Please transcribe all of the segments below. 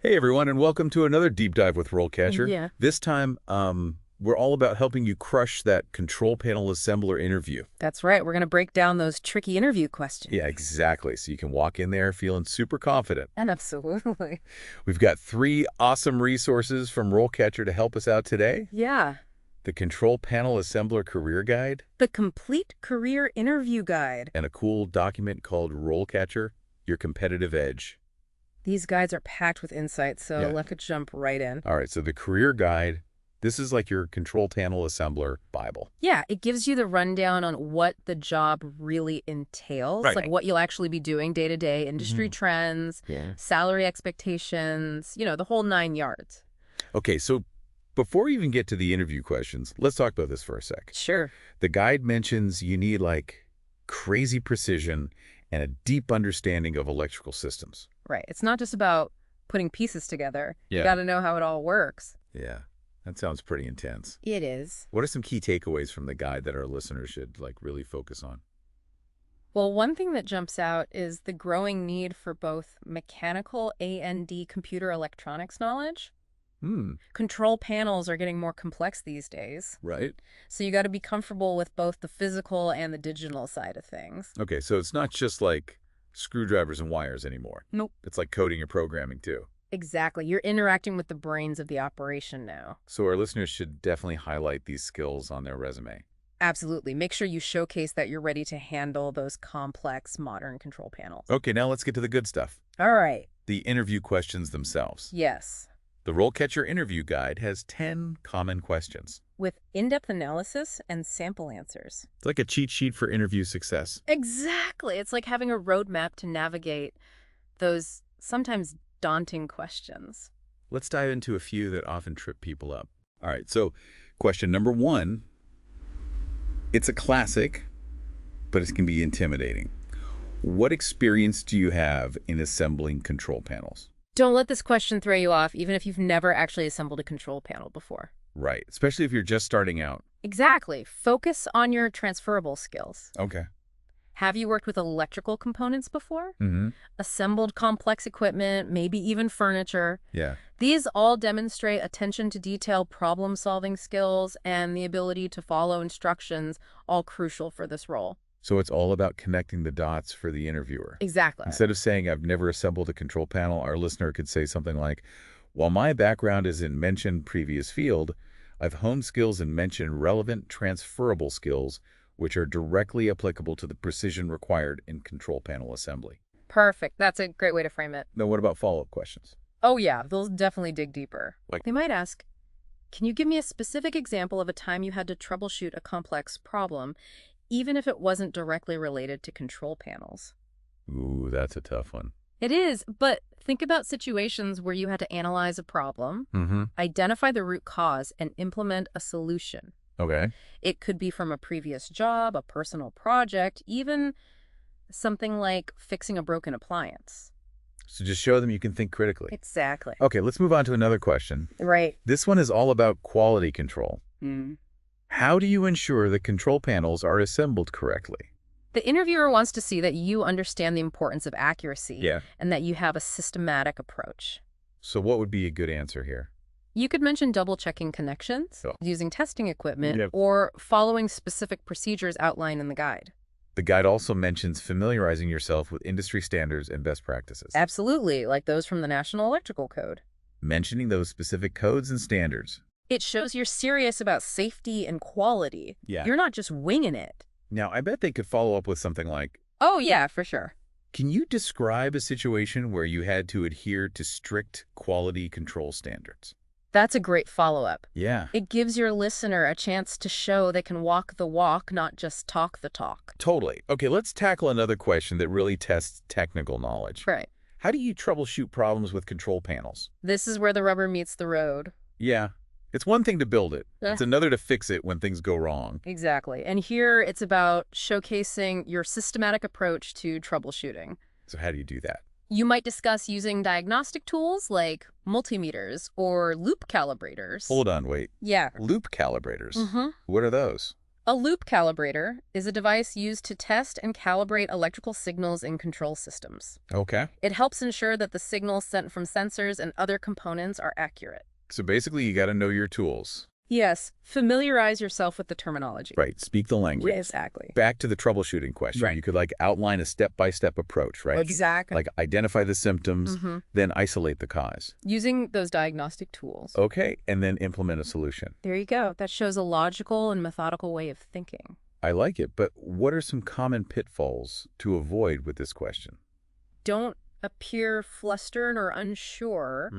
Hey everyone, and welcome to another deep dive with RoleCatcher. Yeah, This time, we're all about helping you crush that control panel assembler interview. that's right. We're going to break down those tricky interview questions. Yeah, exactly. So you can walk in there feeling super confident. And absolutely. We've got 3 awesome resources from RoleCatcher to help us out today. Yeah. The Control Panel Assembler Career Guide, The Complete Career Interview Guide. and a cool document called RoleCatcher, Your Competitive Edge. These guides are packed with insights, so Yeah. let's jump right in. All right, so the Career Guide, this is like your control panel assembler Bible. Yeah, it gives you the rundown on what the job really entails, Right. like what you'll actually be doing day to day, industry trends, Yeah. salary expectations, the whole 9 yards. Okay, so before we even get to the interview questions, let's talk about this for a sec. Sure. The guide mentions you need like crazy precision and a deep understanding of electrical systems. Right. It's not just about putting pieces together. Yeah. You got to know how it all works. Yeah, that sounds pretty intense. It is. What are some key takeaways from the guide that our listeners should like really focus on? Well, one thing that jumps out is the growing need for both mechanical A&D computer electronics knowledge. Control panels are getting more complex these days, Right. so you got to be comfortable with both the physical and the digital side of things. Okay, so it's not just like screwdrivers and wires anymore. Nope. It's like coding or programming too. Exactly. You're interacting with the brains of the operation now. So our listeners should definitely highlight these skills on their resume. Absolutely. Make sure you showcase that you're ready to handle those complex modern control panels. Okay, now let's get to the good stuff. All right. The interview questions themselves. Yes. The RoleCatcher Interview Guide has 10 common questions. With in-depth analysis and sample answers. It's like a cheat sheet for interview success. Exactly. It's like having a roadmap to navigate those sometimes daunting questions. Let's dive into a few that often trip people up. All right, so question number 1. It's a classic, but it can be intimidating. What experience do you have in assembling control panels? Don't let this question throw you off, even if you've never actually assembled a control panel before. Right, especially if you're just starting out. Exactly. Focus on your transferable skills. Okay. Have you worked with electrical components before? Mm-hmm. Assembled complex equipment, maybe even furniture? Yeah. These all demonstrate attention to detail, problem-solving skills, and the ability to follow instructions, all crucial for this role. So it's all about connecting the dots for the interviewer. Exactly. Instead of saying, I've never assembled a control panel, our listener could say something like, while my background is in mentioned previous field, I've honed skills and mentioned relevant transferable skills, which are directly applicable to the precision required in control panel assembly. Perfect. That's a great way to frame it. Now, what about follow-up questions? Oh, yeah. They'll definitely dig deeper. Like- They might ask, can you give me a specific example of a time you had to troubleshoot a complex problem, even if it wasn't directly related to control panels? Ooh, that's a tough one. It is, but think about situations where you had to analyze a problem, Mm-hmm. identify the root cause, and implement a solution. Okay. It could be from a previous job, a personal project, even something like fixing a broken appliance. So just show them you can think critically. Exactly. Okay, let's move on to another question. Right. This one is all about quality control. How do you ensure the control panels are assembled correctly? The interviewer wants to see that you understand the importance of accuracy Yeah. and that you have a systematic approach. So what would be a good answer here? You could mention double-checking connections, Oh. using testing equipment, Yep. or following specific procedures outlined in the guide. The guide also mentions familiarizing yourself with industry standards and best practices. Absolutely, like those from the National Electrical Code. Mentioning those specific codes and standards. It shows you're serious about safety and quality. Yeah. You're not just winging it. Now, I bet they could follow up with something like, Oh, yeah, for sure. can you describe a situation where you had to adhere to strict quality control standards? That's a great follow-up. Yeah. It gives your listener a chance to show they can walk the walk, not just talk the talk. Totally. Okay, let's tackle another question that really tests technical knowledge. Right. How do you troubleshoot problems with control panels? This is where the rubber meets the road. Yeah. It's one thing to build it. Yeah. It's another to fix it when things go wrong. Exactly. And here it's about showcasing your systematic approach to troubleshooting. So how do you do that? You might discuss using diagnostic tools like multimeters or loop calibrators. Hold on, wait. Yeah. Loop calibrators. Mm-hmm. What are those? A loop calibrator is a device used to test and calibrate electrical signals in control systems. Okay. It helps ensure that the signals sent from sensors and other components are accurate. So basically, you got to know your tools. Yes, familiarize yourself with the terminology. Right. Speak the language. Exactly. Back to the troubleshooting question. Right. You could outline a step-by-step approach, right? Exactly. Like identify the symptoms, then isolate the cause. Using those diagnostic tools. Okay. And then implement a solution. There you go. That shows a logical and methodical way of thinking. I like it, but what are some common pitfalls to avoid with this question? Don't appear flustered or unsure.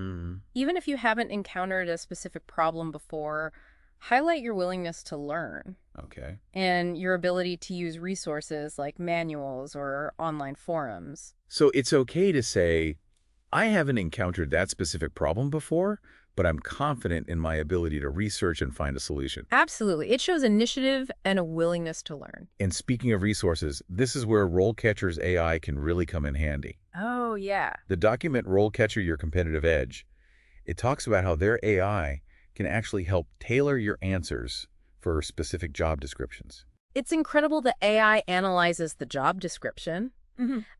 Even if you haven't encountered a specific problem before, highlight your willingness to learn. Okay. And your ability to use resources like manuals or online forums. So it's okay to say, I haven't encountered that specific problem before, but I'm confident in my ability to research and find a solution. Absolutely. It shows initiative and a willingness to learn. And speaking of resources, this is where RoleCatcher's AI can really come in handy. Oh, yeah. The document RoleCatcher Your Competitive Edge, it talks about how their AI can actually help tailor your answers for specific job descriptions. It's incredible that AI analyzes the job description,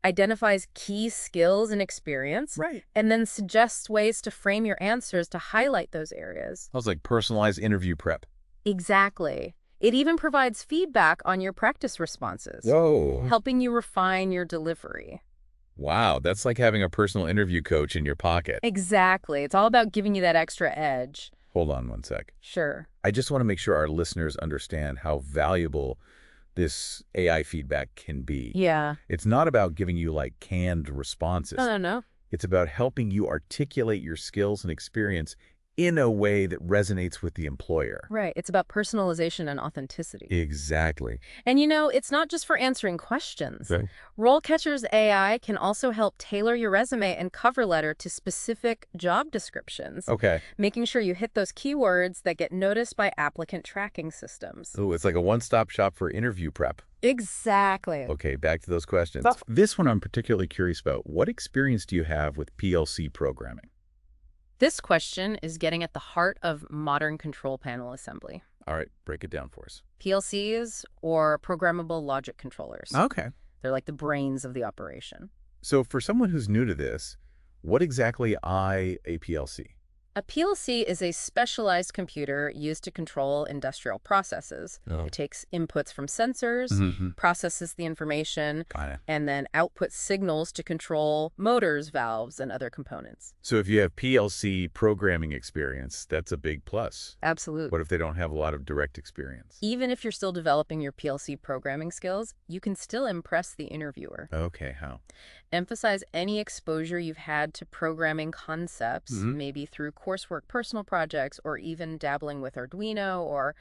identifies key skills and experience, Right. and then suggests ways to frame your answers to highlight those areas. That was like personalized interview prep. Exactly. It even provides feedback on your practice responses, Oh. helping you refine your delivery. Wow, that's like having a personal interview coach in your pocket. Exactly. It's all about giving you that extra edge. Hold on one sec. Sure. I just want to make sure our listeners understand how valuable this AI feedback can be. Yeah. It's not about giving you canned responses. No. It's about helping you articulate your skills and experience in a way that resonates with the employer. Right. It's about personalization and authenticity. Exactly. And it's not just for answering questions. Okay. RoleCatcher's AI can also help tailor your resume and cover letter to specific job descriptions, Okay. making sure you hit those keywords that get noticed by applicant tracking systems. Oh, it's like a one-stop shop for interview prep. Exactly. Okay, back to those questions. That's- This one I'm particularly curious about. What experience do you have with PLC programming? This question is getting at the heart of modern control panel assembly. All right, break it down for us. PLCs, or programmable logic controllers. Okay. They're like the brains of the operation. So for someone who's new to this, what exactly is a PLC? A PLC is a specialized computer used to control industrial processes. Oh. It takes inputs from sensors, processes the information, Got it. and then outputs signals to control motors, valves, and other components. So if you have PLC programming experience, that's a big plus. Absolutely. What if they don't have a lot of direct experience? Even if you're still developing your PLC programming skills, you can still impress the interviewer. Okay, how? Emphasize any exposure you've had to programming concepts, maybe through coursework, personal projects, or even dabbling with Arduino or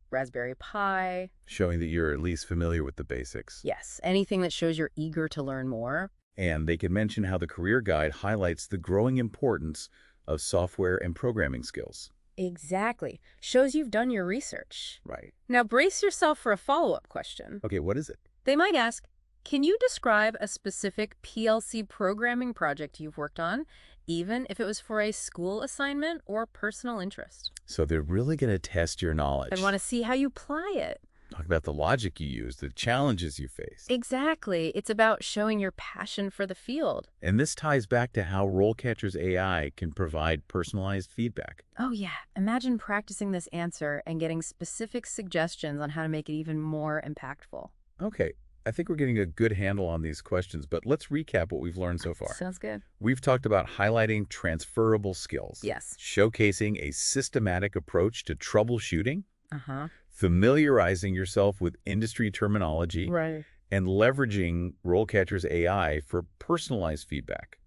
Raspberry Pi. Showing that you're at least familiar with the basics. Yes, anything that shows you're eager to learn more. And they can mention how the career guide highlights the growing importance of software and programming skills. Exactly. Shows you've done your research. Right. Now brace yourself for a follow-up question. Okay, what is it? They might ask, can you describe a specific PLC programming project you've worked on, even if it was for a school assignment or personal interest? So they're really going to test your knowledge. I want to see how you apply it. Talk about the logic you use, the challenges you face. Exactly. It's about showing your passion for the field. And this ties back to how RoleCatcher's AI can provide personalized feedback. Oh, yeah. Imagine practicing this answer and getting specific suggestions on how to make it even more impactful. Okay, I think we're getting a good handle on these questions, but let's recap what we've learned so far. Sounds good. We've talked about highlighting transferable skills. Yes. Showcasing a systematic approach to troubleshooting. Uh-huh. Familiarizing yourself with industry terminology. Right. And leveraging RoleCatcher's AI for personalized feedback.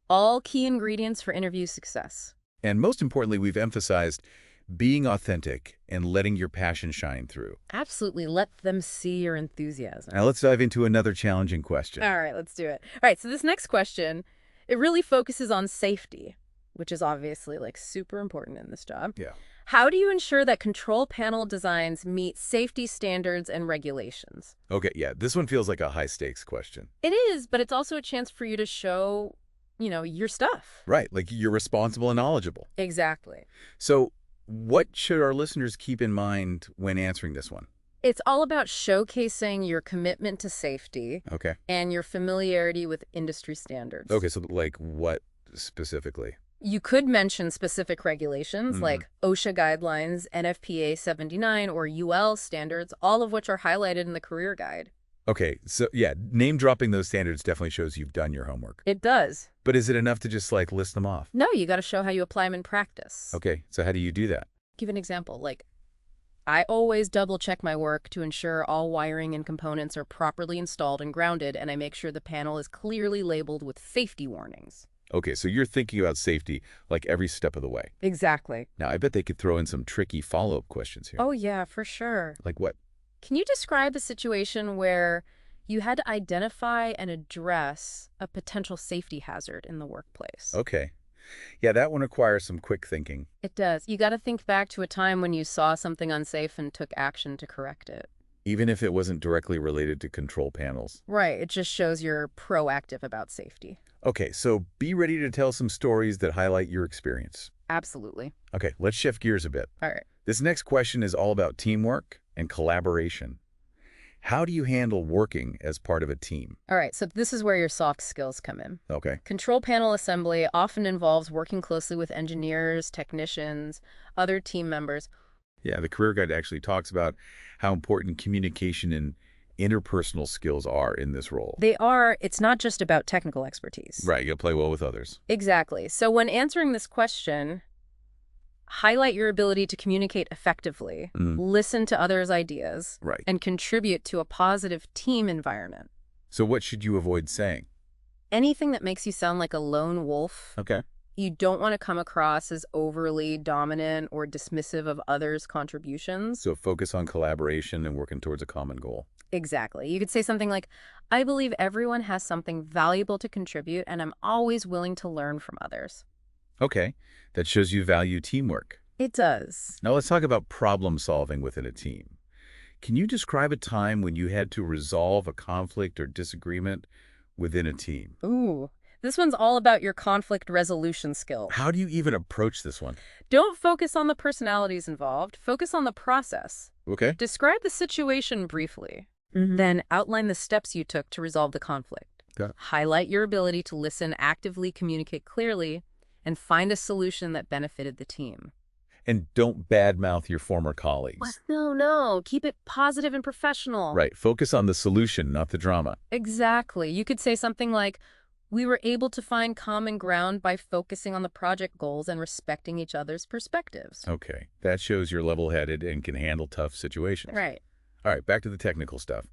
All key ingredients for interview success. And most importantly, we've emphasized being authentic and letting your passion shine through. Absolutely. Let them see your enthusiasm. Now let's dive into another challenging question. All right, let's do it. All right, so this next question, it really focuses on safety, which is obviously super important in this job. Yeah. How do you ensure that control panel designs meet safety standards and regulations? Okay, yeah, this one feels like a high-stakes question. It is, but it's also a chance for you to show, your stuff. Right, like you're responsible and knowledgeable. Exactly. So what should our listeners keep in mind when answering this one? It's all about showcasing your commitment to safety Okay. and your familiarity with industry standards. Okay, so like what specifically? You could mention specific regulations Hmm. like OSHA guidelines, NFPA 79, or UL standards, all of which are highlighted in the career guide. Okay, so yeah, name dropping those standards definitely shows you've done your homework. It does. But is it enough to just like list them off? No, you got to show how you apply them in practice. Okay, so how do you do that? Give an example, like, I always double check my work to ensure all wiring and components are properly installed and grounded, and I make sure the panel is clearly labeled with safety warnings. Okay, so you're thinking about safety like every step of the way. Exactly. Now, I bet they could throw in some tricky follow-up questions here. Oh, yeah, for sure. Like what? Can you describe a situation where you had to identify and address a potential safety hazard in the workplace? Okay. Yeah, that one requires some quick thinking. It does. You got to think back to a time when you saw something unsafe and took action to correct it. Even if it wasn't directly related to control panels. Right. It just shows you're proactive about safety. Okay, so be ready to tell some stories that highlight your experience. Absolutely. Okay, let's shift gears a bit. All right. This next question is all about teamwork and collaboration. How do you handle working as part of a team? All right. So this is where your soft skills come in. Okay. Control panel assembly often involves working closely with engineers, technicians, other team members. Yeah, the career guide actually talks about how important communication and interpersonal skills are in this role. It's not just about technical expertise. Right, you gotta play well with others. Exactly. So when answering this question, highlight your ability to communicate effectively, listen to others' ideas, Right. and contribute to a positive team environment. So what should you avoid saying? Anything that makes you sound like a lone wolf. Okay. You don't want to come across as overly dominant or dismissive of others' contributions. So focus on collaboration and working towards a common goal. Exactly. You could say something like, I believe everyone has something valuable to contribute, and I'm always willing to learn from others. Okay, that shows you value teamwork. It does. Now let's talk about problem solving within a team. Can you describe a time when you had to resolve a conflict or disagreement within a team? Ooh, this one's all about your conflict resolution skills. How do you even approach this one? Don't focus on the personalities involved. Focus on the process. Okay. Describe the situation briefly. Then outline the steps you took to resolve the conflict. Got it. Highlight your ability to listen, actively communicate clearly, and find a solution that benefited the team. And don't badmouth your former colleagues. No. Keep it positive and professional. Right. Focus on the solution, not the drama. Exactly. You could say something like, we were able to find common ground by focusing on the project goals and respecting each other's perspectives. Okay. That shows you're level-headed and can handle tough situations. Right. All right, back to the technical stuff.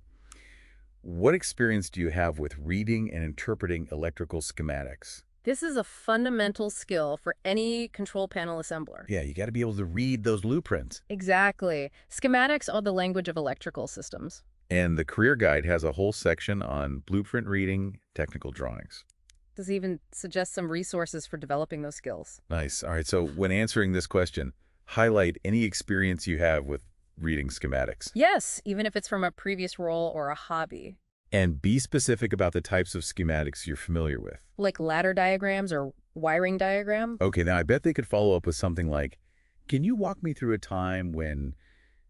What experience do you have with reading and interpreting electrical schematics? This is a fundamental skill for any control panel assembler. Yeah, you got to be able to read those blueprints. Exactly. Schematics are the language of electrical systems. And the career guide has a whole section on blueprint reading, technical drawings. Does even suggest some resources for developing those skills. Nice. All right, so when answering this question, highlight any experience you have with reading schematics. Yes, even if it's from a previous role or a hobby. And be specific about the types of schematics you're familiar with. Like ladder diagrams or wiring diagram. Okay, now I bet they could follow up with something like, can you walk me through a time when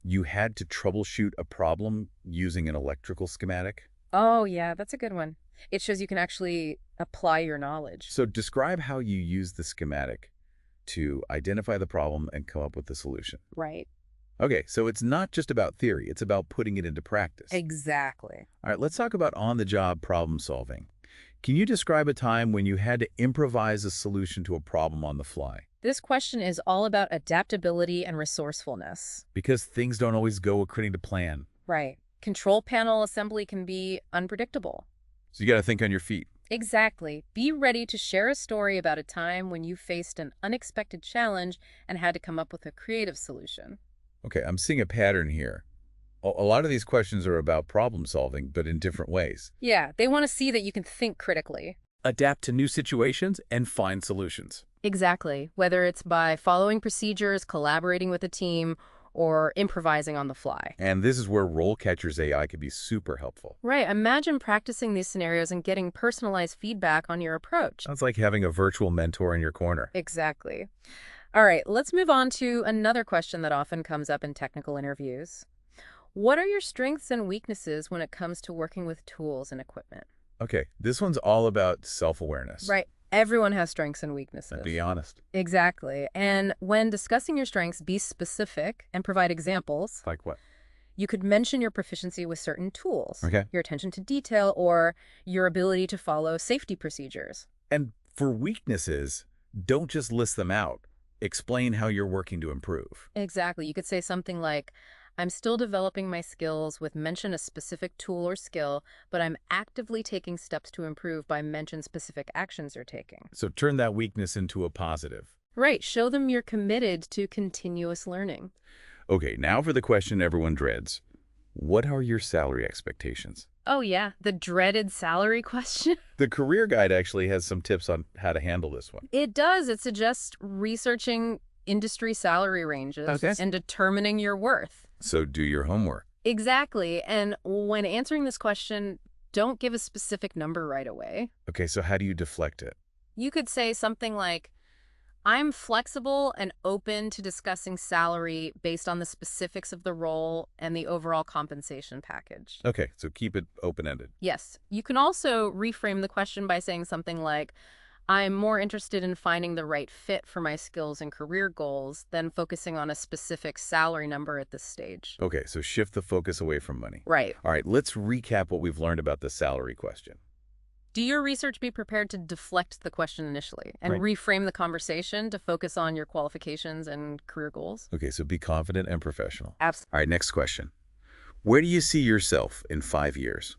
you had to troubleshoot a problem using an electrical schematic? Oh, yeah, that's a good one. It shows you can actually apply your knowledge. So describe how you use the schematic to identify the problem and come up with the solution. Right. Okay, so it's not just about theory, it's about putting it into practice. Exactly. All right, let's talk about on-the-job problem solving. Can you describe a time when you had to improvise a solution to a problem on the fly? This question is all about adaptability and resourcefulness. Because things don't always go according to plan. Right. Control panel assembly can be unpredictable. So you got to think on your feet. Exactly. Be ready to share a story about a time when you faced an unexpected challenge and had to come up with a creative solution. Okay, I'm seeing a pattern here. A lot of these questions are about problem solving, but in different ways. Yeah, they want to see that you can think critically. Adapt to new situations and find solutions. Exactly. Whether it's by following procedures, collaborating with a team, or improvising on the fly. And this is where RoleCatcher's AI could be super helpful. Right. Imagine practicing these scenarios and getting personalized feedback on your approach. Sounds like having a virtual mentor in your corner. Exactly. All right, let's move on to another question that often comes up in technical interviews. What are your strengths and weaknesses when it comes to working with tools and equipment? Okay, this one's all about self-awareness. Right. Everyone has strengths and To weaknesses. be honest. Exactly. And when discussing your strengths, be specific and provide examples. Like what? You could mention your proficiency with certain tools, Okay. your attention to detail, or your ability to follow safety procedures. And for weaknesses, don't just list them out. Explain how you're working to improve. Exactly. You could say something like, I'm still developing my skills with mention a specific tool or skill, but I'm actively taking steps to improve by mention specific actions you're taking. So turn that weakness into a positive. Right. Show them you're committed to continuous learning. Okay, now for the question everyone dreads. What are your salary expectations? Oh, yeah. The dreaded salary question. The career guide actually has some tips on how to handle this one. It does. It suggests researching industry salary ranges and determining your worth. So do your homework. Exactly. And when answering this question, don't give a specific number right away. Okay, so how do you deflect it? You could say something like, I'm flexible and open to discussing salary based on the specifics of the role and the overall compensation package. Okay, so keep it open-ended. Yes. You can also reframe the question by saying something like, I'm more interested in finding the right fit for my skills and career goals than focusing on a specific salary number at this stage. Okay, so shift the focus away from money. Right. All right, let's recap what we've learned about the salary question. Do your research, be prepared to deflect the question initially and reframe the conversation to focus on your qualifications and career goals. Okay, so be confident and professional. Absolutely. All right, next question. Where do you see yourself in 5 years?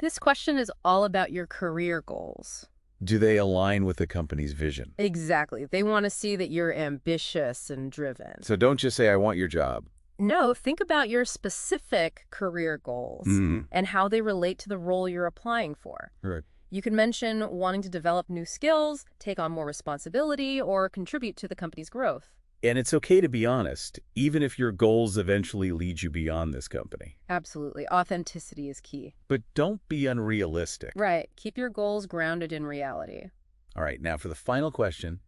This question is all about your career goals. Do they align with the company's vision? Exactly. They want to see that you're ambitious and driven. So don't just say, I want your job. No, think about your specific career goals and how they relate to the role you're applying for. Right. You can mention wanting to develop new skills, take on more responsibility, or contribute to the company's growth. And it's okay to be honest, even if your goals eventually lead you beyond this company. Absolutely. Authenticity is key. But don't be unrealistic. Right. Keep your goals grounded in reality. All right, now for the final question,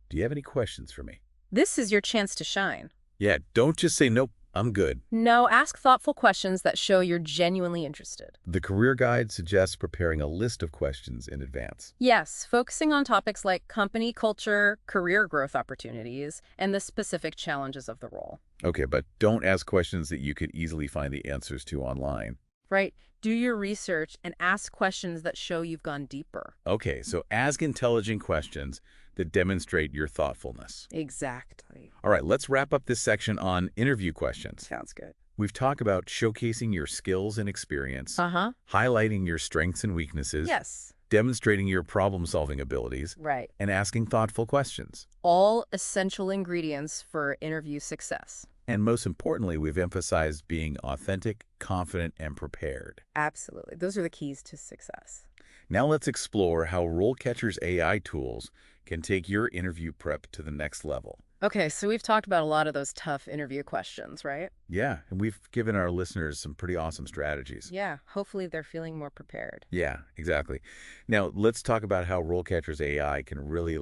do you have any questions for me? This is your chance to shine. Yeah, don't just say, nope, I'm good. No, ask thoughtful questions that show you're genuinely interested. The career guide suggests preparing a list of questions in advance. Yes, focusing on topics like company culture, career growth opportunities, and the specific challenges of the role. Okay, but don't ask questions that you could easily find the answers to online. Right. Do your research and ask questions that show you've gone deeper. Okay, so ask intelligent questions that demonstrate your thoughtfulness. Exactly. All right, let's wrap up this section on interview questions. Sounds good. We've talked about showcasing your skills and experience, highlighting your strengths and weaknesses, Yes. demonstrating your problem-solving abilities, Right. and asking thoughtful questions. All essential ingredients for interview success. And most importantly, we've emphasized being authentic, confident, and prepared. Absolutely. Those are the keys to success. Now let's explore how RoleCatcher's AI tools can take your interview prep to the next level. Okay, so we've talked about a lot of those tough interview questions, right? Yeah, and we've given our listeners some pretty awesome strategies. Yeah, hopefully they're feeling more prepared. Yeah, exactly. Now let's talk about how RoleCatcher's AI can really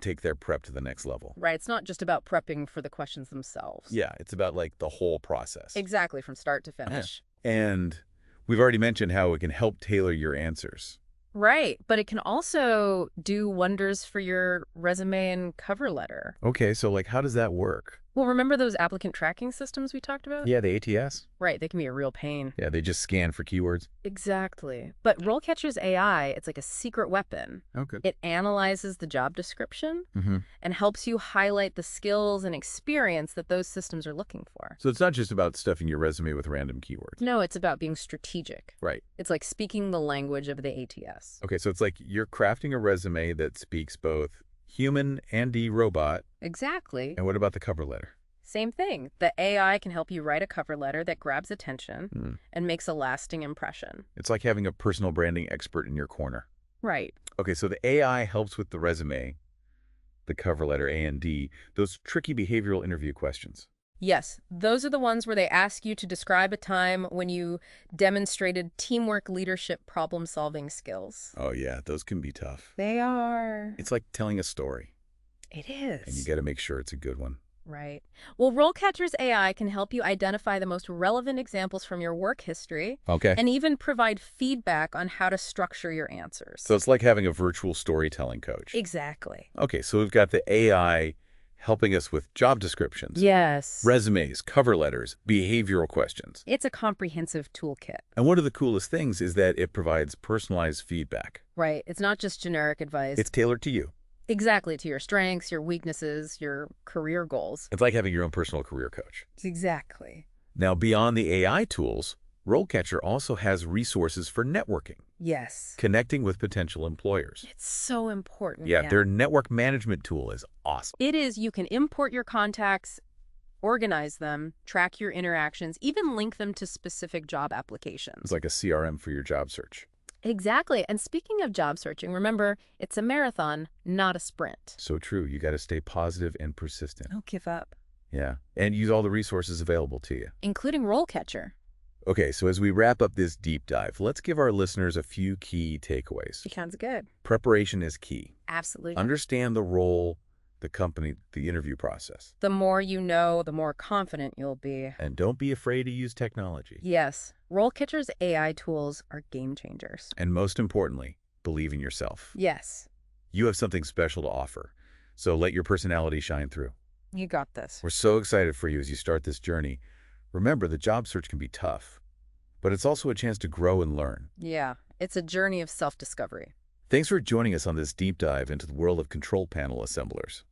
take their prep to the next level. Right, it's not just about prepping for the questions themselves. Yeah, it's about the whole process. Exactly, from start to finish. And we've already mentioned how it can help tailor your answers. Right, but it can also do wonders for your resume and cover letter. Okay, so how does that work? Well, remember those applicant tracking systems we talked about? Yeah, the ATS? Right, they can be a real pain. Yeah, they just scan for keywords. Exactly. But RoleCatcher's AI, it's like a secret weapon. Okay. It analyzes the job description and helps you highlight the skills and experience that those systems are looking for. So it's not just about stuffing your resume with random keywords. No, it's about being strategic. Right. It's like speaking the language of the ATS. Okay, so it's like you're crafting a resume that speaks both human and robot. Exactly. And what about the cover letter? Same thing. The AI can help you write a cover letter that grabs attention and makes a lasting impression. It's like having a personal branding expert in your corner. Right. Okay, so the AI helps with the resume, the cover letter, A and D, those tricky behavioral interview questions. Yes, those are the ones where they ask you to describe a time when you demonstrated teamwork, leadership, problem-solving skills. Oh, yeah, those can be tough. They are. It's like telling a story. It is. And you got to make sure it's a good one. Right. Well, RoleCatcher's AI can help you identify the most relevant examples from your work history Okay. and even provide feedback on how to structure your So answers. it's like having a virtual storytelling coach. Exactly. Okay, so we've got the AI helping us with job descriptions, Yes. resumes, cover letters, behavioral questions. It's a comprehensive toolkit. And one of the coolest things is that it provides personalized feedback. Right. It's not just generic advice. It's tailored to you. Exactly, to your strengths, your weaknesses, your career goals. It's like having your own personal career coach. Exactly. Now, beyond the AI tools, RoleCatcher also has resources for networking, Yes. connecting with potential employers. It's so important. Yeah, their network management tool is awesome. It is. You can import your contacts, organize them, track your interactions, even link them to specific job applications. It's like a CRM for your job search. Exactly. And speaking of job searching, remember, it's a marathon, not a sprint. So true. You got to stay positive and persistent. Don't give up. Yeah, and use all the resources available to you. Including RoleCatcher. Okay, so as we wrap up this deep dive, let's give our listeners a few key takeaways. Sounds good. Preparation is key. Absolutely. Understand the role, the company, the interview process. The more you know, the more confident you'll be. And don't be afraid to use technology. Yes, RoleCatcher's AI tools are game changers. And most importantly, believe in yourself. Yes, You have something special to offer, so let your personality shine through. you got this. We're so excited for you as you start this journey. Remember, the job search can be tough, but it's also a chance to grow and learn. Yeah, it's a journey of self-discovery. Thanks for joining us on this deep dive into the world of control panel assemblers.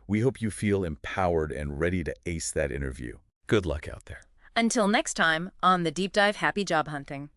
We hope you feel empowered and ready to ace that interview. Good luck out there. Until next time on the Deep Dive Happy Job Hunting.